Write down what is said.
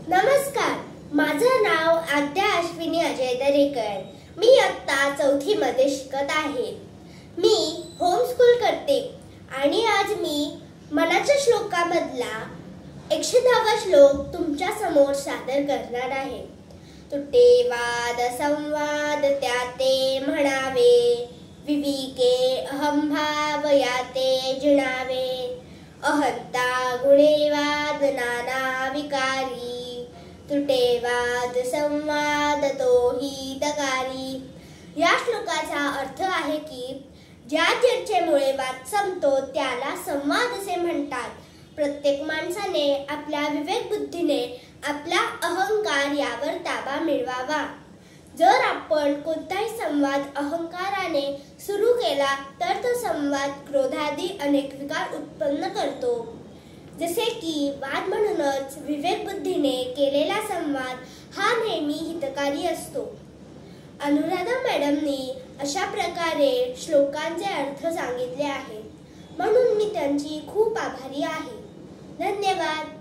नमस्कार, माझं नाव आद्या अश्विनी अजय दरेकर. मी इयत्ता 4थी मध्ये शिकत आहे. मी होम स्कूल करते आणि आज मी मनाच्या श्लोकामधला 110वा श्लोक तुमच्या समोर सादर करणार आहे. तुटे वाद संवाद त्याते म्हणावे, विविके अहंभाव याते जिणावे. अहंता गुणे वाद नाना विकारी, तुटे वाद संवाद तोही तकारी. या श्लोकाचा अर्थ आहे की ज्या चर्चेमुळे वाद संपतो त्याला संवाद असे म्हणतात. प्रत्येक माणसाने आपल्या विवेक बुद्धीने आपला अहंकार यावर ताबा मिळवावा. जर आपण कोणताही संवाद अहंकाराने सुरू केला तर तो संवाद क्रोधादी अनेक विकार उत्पन्न करतो. जसे की वाद म्हणूनच विवेक बुद्धीने केलेला संवाद हा नेहमी हितकारी असतो. अनुराधा मॅडमनी अशा प्रकारे श्लोकांचे अर्थ सांगितले आहेत, म्हणून मी त्यांची खूप आभारी आहे. धन्यवाद.